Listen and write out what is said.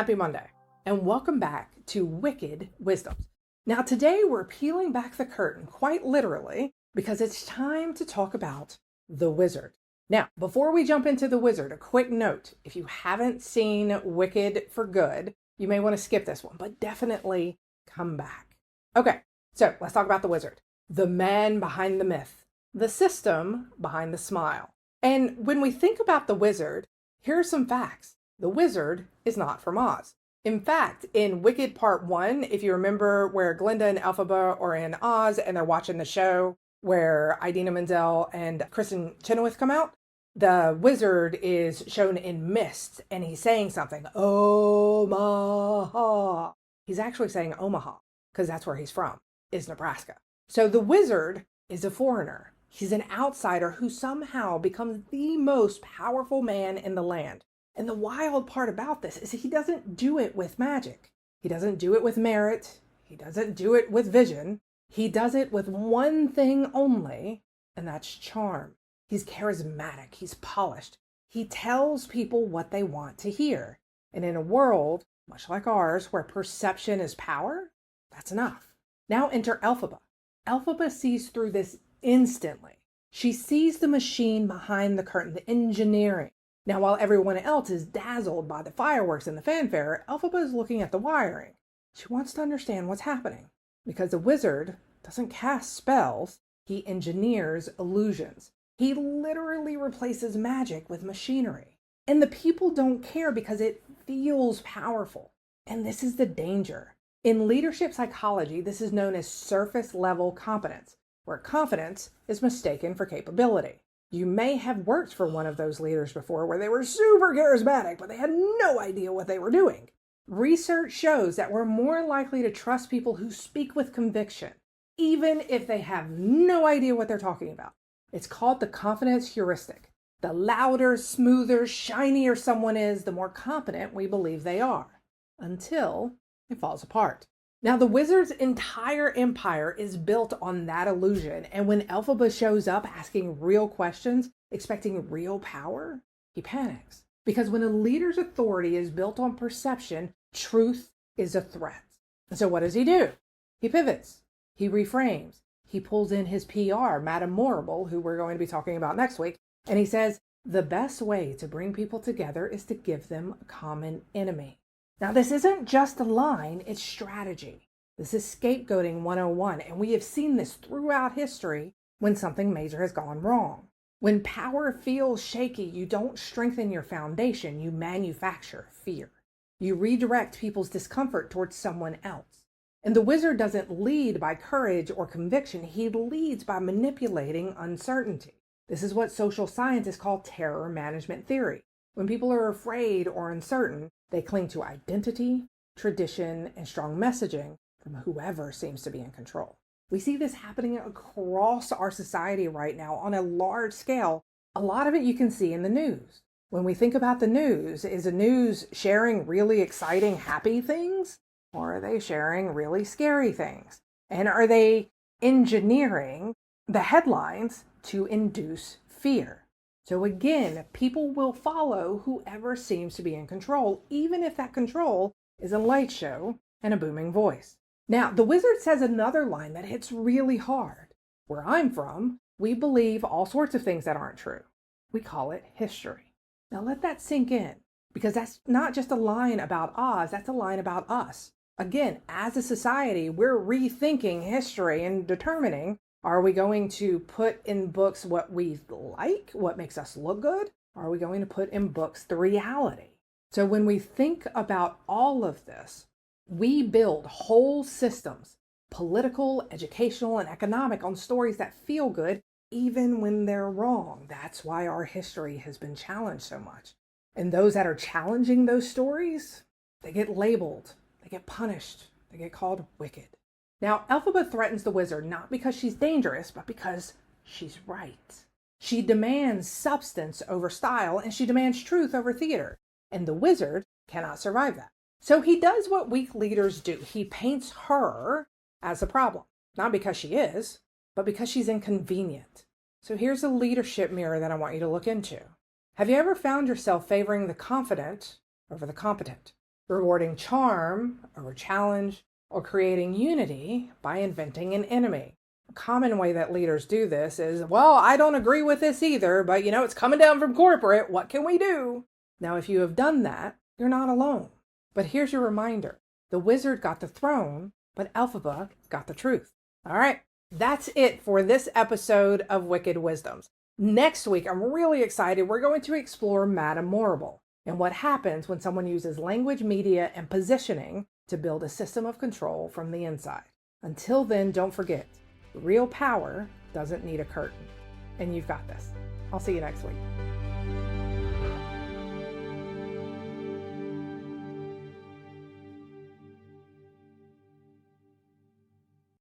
Happy Monday, and welcome back to Wicked Wisdoms. Now, today we're peeling back the curtain, quite literally, because it's time to talk about the wizard. Now, before we jump into the wizard, a quick note. If you haven't seen Wicked for Good, you may want to skip this one, but definitely come back. Okay, so let's talk about the wizard. The man behind the myth, the system behind the smile. And when we think about the wizard, here are some facts. The wizard is not from Oz. In fact, in Wicked Part 1, if you remember where Glinda and Elphaba are in Oz and they're watching the show where Idina Menzel and Kristen Chenoweth come out, the wizard is shown in mist and he's saying something, Omaha. He's actually saying Omaha because that's where he's from, is Nebraska. So the wizard is a foreigner. He's an outsider who somehow becomes the most powerful man in the land. And the wild part about this is he doesn't do it with magic. He doesn't do it with merit. He doesn't do it with vision. He does it with one thing only, and that's charm. He's charismatic. He's polished. He tells people what they want to hear. And in a world, much like ours, where perception is power, that's enough. Now enter Elphaba. Elphaba sees through this instantly. She sees the machine behind the curtain, the engineering. Now, while everyone else is dazzled by the fireworks and the fanfare, Elphaba is looking at the wiring. She wants to understand what's happening, because the wizard doesn't cast spells, he engineers illusions. He literally replaces magic with machinery. And the people don't care because it feels powerful. And this is the danger. In leadership psychology, this is known as surface level competence, where confidence is mistaken for capability. You may have worked for one of those leaders before where they were super charismatic, but they had no idea what they were doing. Research shows that we're more likely to trust people who speak with conviction, even if they have no idea what they're talking about. It's called the confidence heuristic. The louder, smoother, shinier someone is, the more confident we believe they are, until it falls apart. Now, the wizard's entire empire is built on that illusion, and when Elphaba shows up asking real questions, expecting real power, he panics. Because when a leader's authority is built on perception, truth is a threat. And so what does he do? He pivots. He reframes. He pulls in his PR, Madame Morrible, who we're going to be talking about next week, and he says, the best way to bring people together is to give them a common enemy. Now, this isn't just a line, it's strategy. This is scapegoating 101, and we have seen this throughout history when something major has gone wrong. When power feels shaky, you don't strengthen your foundation, you manufacture fear. You redirect people's discomfort towards someone else. And the wizard doesn't lead by courage or conviction, he leads by manipulating uncertainty. This is what social scientists call terror management theory. When people are afraid or uncertain, they cling to identity, tradition, and strong messaging from whoever seems to be in control. We see this happening across our society right now on a large scale. A lot of it you can see in the news. When we think about the news, is the news sharing really exciting, happy things? Or are they sharing really scary things? And are they engineering the headlines to induce fear? So again, people will follow whoever seems to be in control, even if that control is a light show and a booming voice. Now, the wizard says another line that hits really hard. Where I'm from, we believe all sorts of things that aren't true. We call it history. Now let that sink in, because that's not just a line about Oz, that's a line about us. Again, as a society, we're rethinking history and determining, are we going to put in books what we like, what makes us look good? Or are we going to put in books the reality? So when we think about all of this, we build whole systems, political, educational, and economic, on stories that feel good, even when they're wrong. That's why our history has been challenged so much. And those that are challenging those stories, they get labeled, they get punished, they get called wicked. Now, Elphaba threatens the wizard not because she's dangerous, but because she's right. She demands substance over style, and she demands truth over theater. And the wizard cannot survive that. So he does what weak leaders do. He paints her as a problem. Not because she is, but because she's inconvenient. So here's a leadership mirror that I want you to look into. Have you ever found yourself favoring the confident over the competent? rewarding charm over challenge, or creating unity by inventing an enemy. A common way that leaders do this is, well, I don't agree with this either, but it's coming down from corporate. What can we do? Now, if you have done that, you're not alone. But here's your reminder. The wizard got the throne, but Elphaba got the truth. All right, that's it for this episode of Wicked Wisdoms. Next week, I'm really excited. We're going to explore Madame Morrible and what happens when someone uses language, media, and positioning to build a system of control from the inside. Until then, don't forget, real power doesn't need a curtain. And you've got this. I'll see you next week.